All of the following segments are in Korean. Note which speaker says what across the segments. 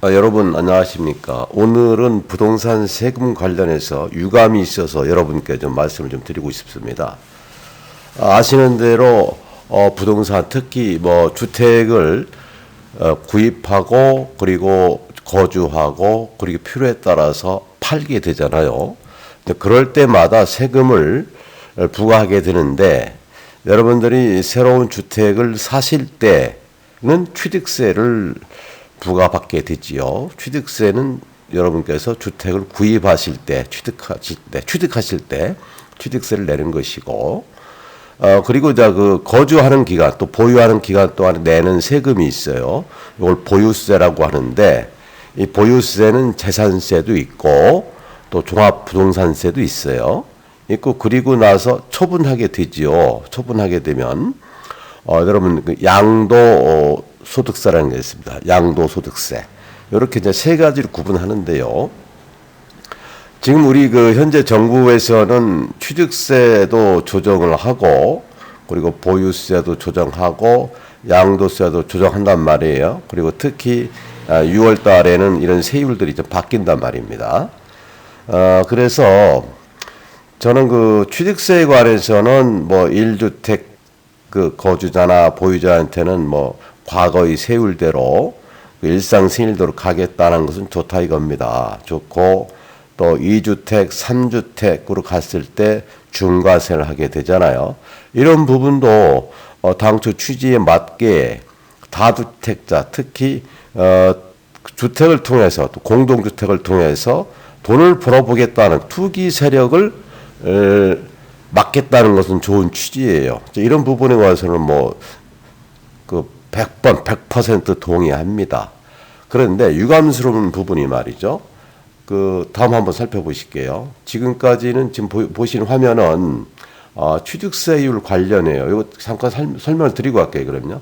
Speaker 1: 여러분 안녕하십니까. 오늘은 부동산 세금 관련해서 유감이 있어서 여러분께 좀 말씀을 좀 드리고 싶습니다. 아시는 대로 부동산 특히 주택을 구입하고 그리고 거주하고 그리고 필요에 따라서 팔게 되잖아요. 그럴 때마다 세금을 부과하게 되는데 여러분들이 새로운 주택을 사실 때는 취득세를 부과받게 되지요. 취득세는 여러분께서 주택을 구입하실 때, 취득하실 때 취득세를 내는 것이고, 그리고 그 거주하는 기간, 또 보유하는 기간 동안 내는 세금이 있어요. 이걸 보유세라고 하는데, 이 보유세는 재산세도 있고, 또 종합부동산세도 있어요. 있고, 그리고 나서 처분하게 되지요. 처분하게 되면, 여러분, 양도 소득세라는 게 있습니다. 양도소득세. 이렇게 이제 세 가지로 구분하는데요. 지금 우리 현재 정부에서는 취득세도 조정을 하고, 그리고 보유세도 조정하고, 양도세도 조정한단 말이에요. 그리고 특히 6월 달에는 이런 세율들이 좀 바뀐단 말입니다. 그래서 저는 취득세에 관해서는 1주택 거주자나 보유자한테는 과거의 세율대로 일상 생일대로 가겠다는 것은 좋다 이겁니다. 좋고 또 2주택, 3주택으로 갔을 때 중과세를 하게 되잖아요. 이런 부분도 당초 취지에 맞게 다주택자 특히 주택을 통해서 또 공동주택을 통해서 돈을 벌어보겠다는 투기 세력을 막겠다는 것은 좋은 취지예요. 이런 부분에 관해서는 100% 동의합니다. 그런데 유감스러운 부분이 말이죠. 다음 한번 살펴보실게요. 지금까지는 지금 보시는 화면은 취득세율 관련해요. 이거 잠깐 설명을 드리고 갈게요. 그럼요.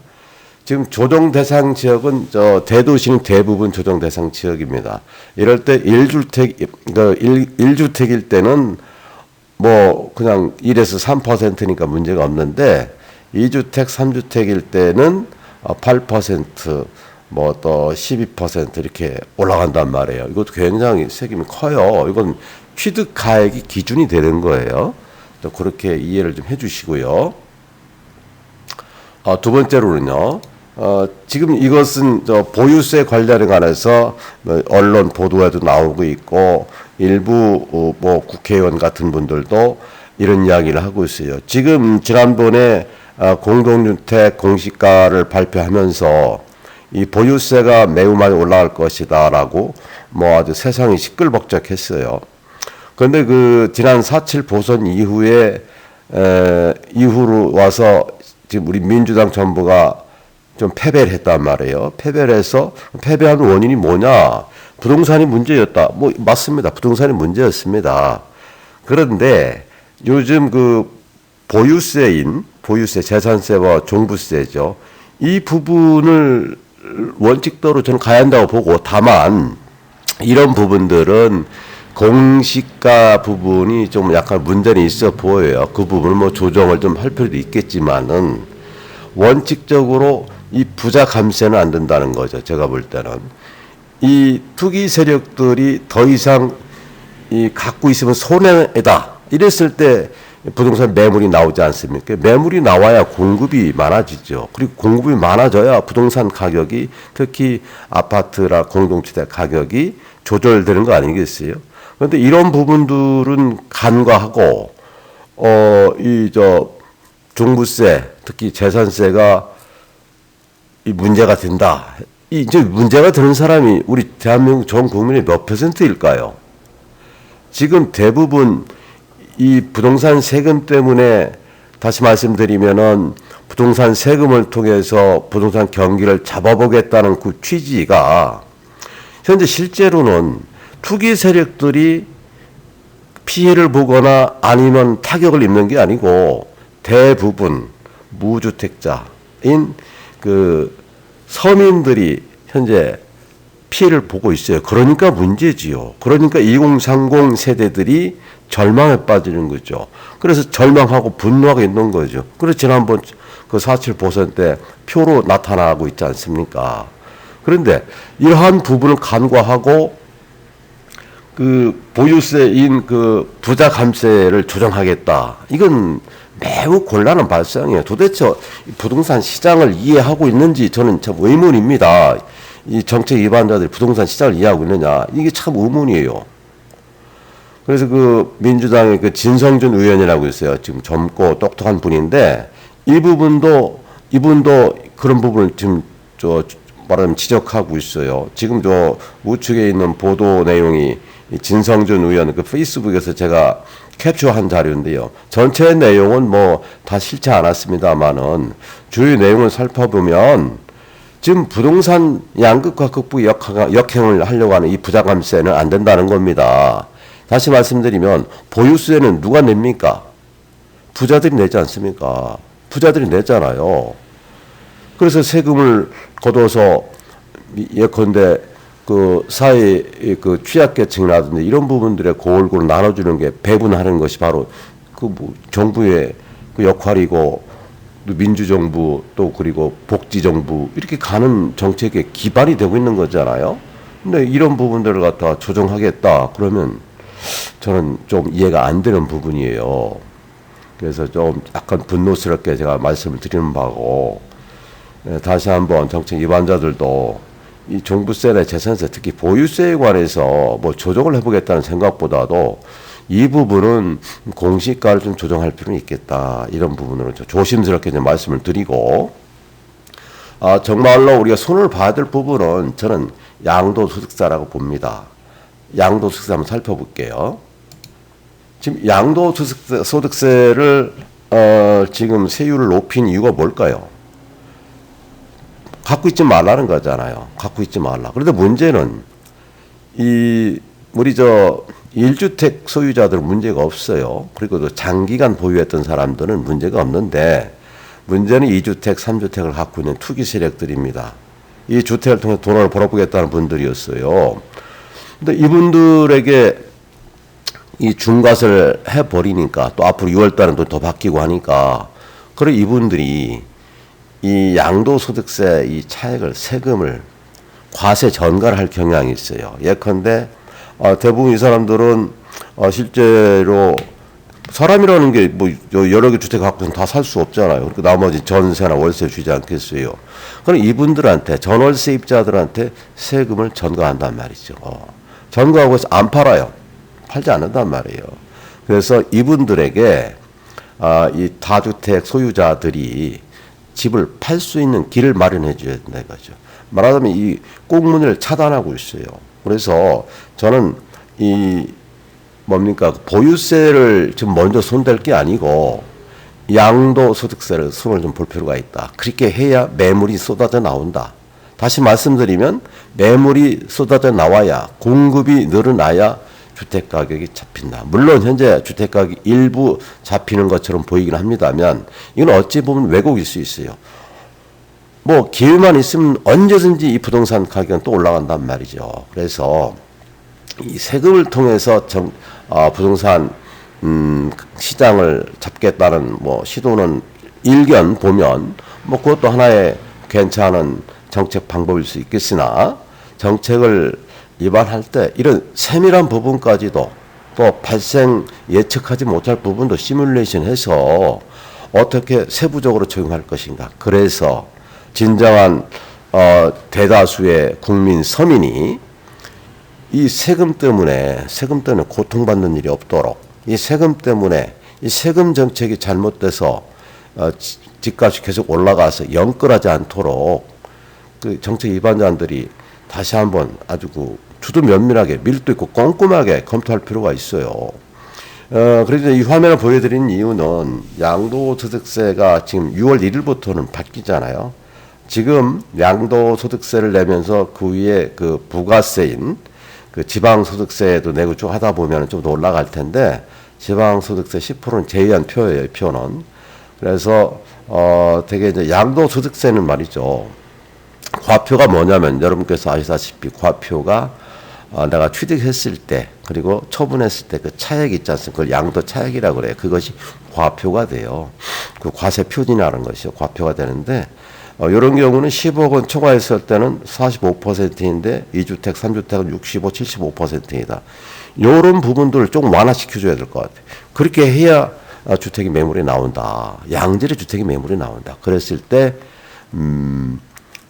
Speaker 1: 지금 조정 대상 지역은 대도시는 대부분 조정 대상 지역입니다. 이럴 때 1주택일 때는 그냥 1에서 3%니까 문제가 없는데 2주택, 3주택일 때는 8%, 또 12% 이렇게 올라간단 말이에요. 이것도 굉장히 세금이 커요. 이건 취득가액이 기준이 되는 거예요. 또 그렇게 이해를 좀 해주시고요. 두 번째로는요. 지금 이것은 보유세 관련에 관해서 언론 보도에도 나오고 있고 일부 국회의원 같은 분들도 이런 이야기를 하고 있어요. 지금 지난번에 공동주택 공시가를 발표하면서 이 보유세가 매우 많이 올라갈 것이다라고 아주 세상이 시끌벅적했어요. 그런데 지난 4.7 보선 이후에 이후로 와서 지금 우리 민주당 정부가 좀 패배를 했단 말이에요. 패배를 해서 패배한 원인이 뭐냐? 부동산이 문제였다. 맞습니다. 부동산이 문제였습니다. 그런데 요즘 보유세, 재산세와 종부세죠. 이 부분을 원칙대로 저는 가야 한다고 보고, 다만 이런 부분들은 공시가 부분이 좀 약간 문제는 있어 보여요. 그 부분을 조정을 좀 할 필요도 있겠지만은 원칙적으로 이 부자 감세는 안 된다는 거죠. 제가 볼 때는 이 투기 세력들이 더 이상 갖고 있으면 손해다. 이랬을 때 부동산 매물이 나오지 않습니까? 매물이 나와야 공급이 많아지죠. 그리고 공급이 많아져야 부동산 가격이 특히 아파트나 공동주택 가격이 조절되는 거 아니겠어요? 그런데 이런 부분들은 간과하고 종부세 특히 재산세가 이 문제가 된다. 이제 문제가 되는 사람이 우리 대한민국 전 국민의 몇 %일까요? 지금 대부분 이 부동산 세금 때문에 다시 말씀드리면은 부동산 세금을 통해서 부동산 경기를 잡아보겠다는 그 취지가 현재 실제로는 투기 세력들이 피해를 보거나 아니면 타격을 입는 게 아니고 대부분 무주택자인 서민들이 현재 피해를 보고 있어요. 그러니까 문제지요. 그러니까 2030 세대들이 절망에 빠지는 거죠. 그래서 절망하고 분노하고 있는 거죠. 그래서 지난번 4.7 보선 때 표로 나타나고 있지 않습니까? 그런데 이러한 부분을 간과하고 그 보유세인 그 부자 감세를 조정하겠다. 이건 매우 곤란한 발상이에요. 도대체 부동산 시장을 이해하고 있는지 저는 참 의문입니다. 이 정책 위반자들이 부동산 시장을 이해하고 있느냐. 이게 참 의문이에요. 그래서 그 민주당의 그 진성준 의원이라고 있어요. 지금 젊고 똑똑한 분인데 이분도 그런 부분을 지금 말하자면 지적하고 있어요. 지금 우측에 있는 보도 내용이 진성준 의원 그 페이스북에서 제가 캡처한 자료인데요. 전체 내용은 뭐 다 싫지 않았습니다만은 주요 내용을 살펴보면 지금 부동산 양극화 극복 역행을 하려고 하는 이 부자감세는 안 된다는 겁니다. 다시 말씀드리면 보유세는 누가 냅니까? 부자들이 내지 않습니까? 부자들이 내잖아요. 그래서 세금을 걷어서 예컨대 그 사회 그 취약계층이라든지 이런 부분들의 골고루 나눠주는 게 배분하는 것이 바로 그 뭐 정부의 그 역할이고 민주정부 또 그리고 복지정부 이렇게 가는 정책의 기반이 되고 있는 거잖아요. 근데 이런 부분들을 갖다가 조정하겠다 그러면 저는 좀 이해가 안 되는 부분이에요. 그래서 좀 약간 분노스럽게 제가 말씀을 드리는 바고 다시 한번 정책 위반자들도 이 종부세 내 재산세 특히 보유세에 관해서 뭐 조정을 해보겠다는 생각보다도 이 부분은 공시가를 좀 조정할 필요는 있겠다. 이런 부분으로 조심스럽게 이제 말씀을 드리고 정말로 우리가 손을 봐야 될 부분은 저는 양도소득세라고 봅니다. 양도소득세 한번 살펴볼게요. 지금 양도소득세를 지금 세율을 높인 이유가 뭘까요? 갖고 있지 말라는 거잖아요. 갖고 있지 말라. 그런데 문제는 우리 1주택 소유자들은 문제가 없어요. 그리고 또 장기간 보유했던 사람들은 문제가 없는데 문제는 2주택, 3주택을 갖고 있는 투기 세력들입니다. 이 주택을 통해 돈을 벌어보겠다는 분들이었어요. 근데 이분들에게 이 중과세를 해버리니까 또 앞으로 6월달은 또 더 바뀌고 하니까 그래 이분들이 이 양도소득세 이 차액을 세금을 과세 전가를 할 경향이 있어요. 예컨대 대부분 이 사람들은 실제로 사람이라는 게 뭐 여러 개 주택 갖고는 다 살 수 없잖아요. 그러니까 나머지 전세나 월세 주지 않겠어요. 그럼 이분들한테 전월세입자들한테 세금을 전가한단 말이죠. 전가하고 해서 안 팔아요. 팔지 않는단 말이에요. 그래서 이분들에게 이 다주택 소유자들이 집을 팔 수 있는 길을 마련해 줘야 된다 이거죠. 말하자면 이 꽁문을 차단하고 있어요. 그래서 저는 보유세를 지금 먼저 손댈 게 아니고 양도소득세를 손을 좀 볼 필요가 있다. 그렇게 해야 매물이 쏟아져 나온다. 다시 말씀드리면 매물이 쏟아져 나와야 공급이 늘어나야 주택가격이 잡힌다. 물론 현재 주택가격이 일부 잡히는 것처럼 보이긴 합니다만 이건 어찌 보면 왜곡일 수 있어요. 뭐 기회만 있으면 언제든지 이 부동산 가격은 또 올라간단 말이죠. 그래서 이 세금을 통해서 부동산 시장을 잡겠다는 뭐 시도는 일견 보면 뭐 그것도 하나의 괜찮은 정책 방법일 수 있겠으나 정책을 위반할 때 이런 세밀한 부분까지도 또 발생 예측하지 못할 부분도 시뮬레이션해서 어떻게 세부적으로 적용할 것인가. 그래서 진정한 대다수의 국민 서민이 이 세금 때문에 고통받는 일이 없도록 이 세금 때문에 이 세금 정책이 잘못돼서 집값이 계속 올라가서 영끌하지 않도록 그 정책 위반자들이 다시 한번 아주 주도 면밀하게 밀도 있고 꼼꼼하게 검토할 필요가 있어요. 그래서 이 화면을 보여드린 이유는 양도소득세가 지금 6월 1일부터는 바뀌잖아요. 지금 양도소득세를 내면서 그 위에 그 부가세인 그 지방소득세도 내고 쭉 하다 보면 좀 더 올라갈 텐데 지방소득세 10%는 제외한 표예요, 표는. 그래서 되게 이제 양도소득세는 말이죠. 과표가 뭐냐면 여러분께서 아시다시피 과표가 내가 취득했을 때 그리고 처분했을 때 그 차액 있지 않습니까? 그걸 양도 차액이라고 그래요. 그것이 과표가 돼요. 그 과세 표준이라는 것이요. 과표가 되는데 이런 경우는 10억 원 초과했을 때는 45%인데 2주택, 3주택은 65, 75%이다. 이런 부분들을 조금 완화시켜줘야 될 것 같아요. 그렇게 해야 주택이 매물이 나온다. 양질의 주택이 매물이 나온다. 그랬을 때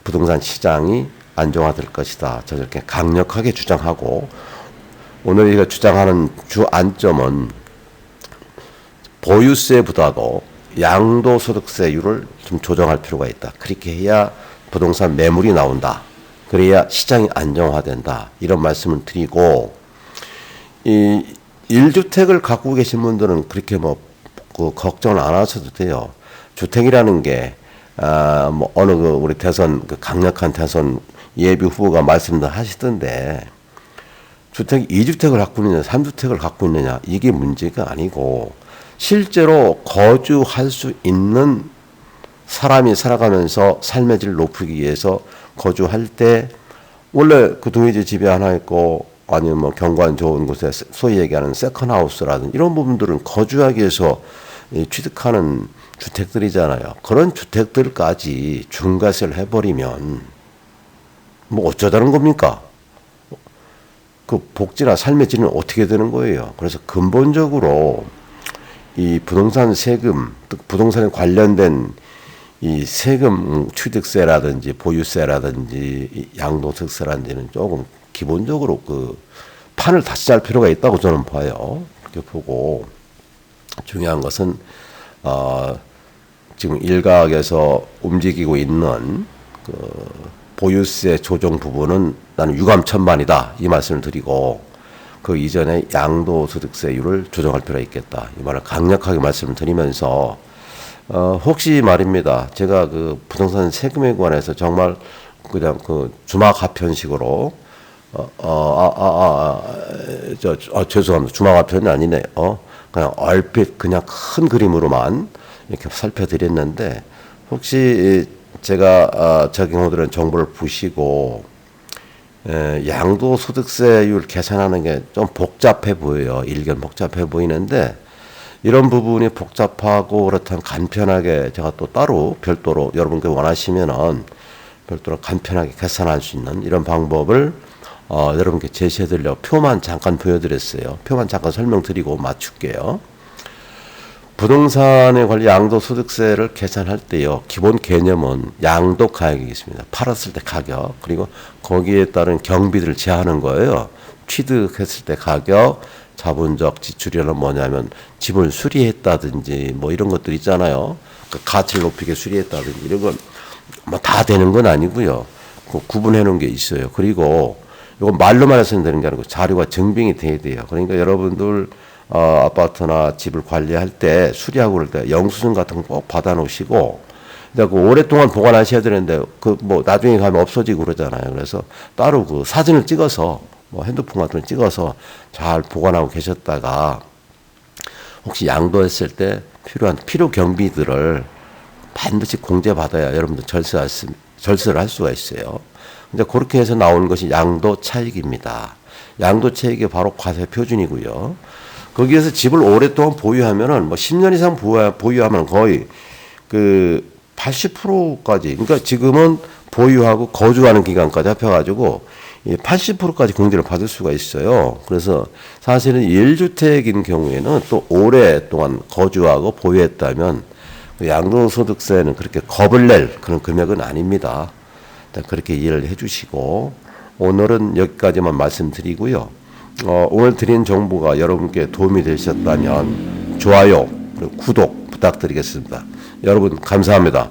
Speaker 1: 부동산 시장이 안정화될 것이다. 저렇게 강력하게 주장하고, 오늘 우리가 주장하는 주 안점은 보유세보다도 양도소득세율을 좀 조정할 필요가 있다. 그렇게 해야 부동산 매물이 나온다. 그래야 시장이 안정화된다. 이런 말씀을 드리고, 이 1주택을 갖고 계신 분들은 그렇게 걱정을 안 하셔도 돼요. 주택이라는 게, 어느 우리 대선, 강력한 대선 예비 후보가 말씀도 하시던데, 주택 2주택을 갖고 있느냐, 3주택을 갖고 있느냐, 이게 문제가 아니고, 실제로 거주할 수 있는 사람이 살아가면서 삶의 질을 높이기 위해서 거주할 때, 원래 그 동의지 집이 하나 있고, 아니면 경관 좋은 곳에 소위 얘기하는 세컨하우스라든지 이런 부분들은 거주하기 위해서 취득하는 주택들이잖아요. 그런 주택들까지 중과세를 해버리면 어쩌자는 겁니까? 그 복지나 삶의 질은 어떻게 되는 거예요? 그래서 근본적으로 이 부동산 세금, 부동산에 관련된 이 세금 취득세라든지 보유세라든지 양도소득세라든지는 조금 기본적으로 그 판을 다시 짤 필요가 있다고 저는 봐요. 그렇게 보고, 중요한 것은 지금 일각에서 움직이고 있는 그 보유세 조정 부분은 나는 유감천만이다, 이 말씀을 드리고, 그 이전에 양도소득세율을 조정할 필요가 있겠다, 이 말을 강력하게 말씀을 드리면서, 혹시 말입니다, 제가 그 부동산 세금에 관해서 정말 그냥 그 주막 하편식으로 죄송합니다. 주막화편이 아니네. 그냥 얼핏 그냥 큰 그림으로만 이렇게 살펴드렸는데, 혹시 제가 적용하는 정보를 보시고, 양도소득세율 계산하는 게 좀 복잡해 보여요. 일견 복잡해 보이는데, 이런 부분이 복잡하고 그렇다면 간편하게 제가 또 따로 별도로 여러분께 원하시면은 별도로 간편하게 계산할 수 있는 이런 방법을 여러분께 제시해드리려고 표만 잠깐 보여드렸어요. 표만 잠깐 설명드리고 맞출게요. 부동산에 관련 양도소득세를 계산할 때요, 기본 개념은 양도가액이 있습니다. 팔았을 때 가격, 그리고 거기에 따른 경비들을 제하는 거예요. 취득했을 때 가격, 자본적 지출이란 뭐냐면 집을 수리했다든지 이런 것들 있잖아요. 그 가치를 높이게 수리했다든지 이런 건 다 되는 건 아니고요. 구분해 놓은 게 있어요. 그리고 이건 말로만 해서는 되는 게 아니고 자료가 증빙이 돼야 돼요. 그러니까 여러분들 아파트나 집을 관리할 때 수리하고 그럴 때 영수증 같은 거 꼭 받아 놓으시고, 그 오랫동안 보관하셔야 되는데 나중에 가면 없어지고 그러잖아요. 그래서 따로 그 사진을 찍어서 핸드폰 같은 거 찍어서 잘 보관하고 계셨다가 혹시 양도했을 때 필요한 필요 경비들을 반드시 공제받아야 여러분들 절세를 할 수가 있어요. 근데 그렇게 해서 나오는 것이 양도 차익입니다. 양도 차익이 바로 과세 표준이고요. 거기에서 집을 오랫동안 보유하면은 10년 이상 보유하면 거의 그 80%까지, 그러니까 지금은 보유하고 거주하는 기간까지 합해가지고 80%까지 공제를 받을 수가 있어요. 그래서 사실은 1주택인 경우에는 또 오랫동안 거주하고 보유했다면 양도소득세는 그렇게 겁을 낼 그런 금액은 아닙니다. 그렇게 이해를 해주시고, 오늘은 여기까지만 말씀드리고요. 오늘 드린 정보가 여러분께 도움이 되셨다면 좋아요, 그리고 구독 부탁드리겠습니다. 여러분 감사합니다.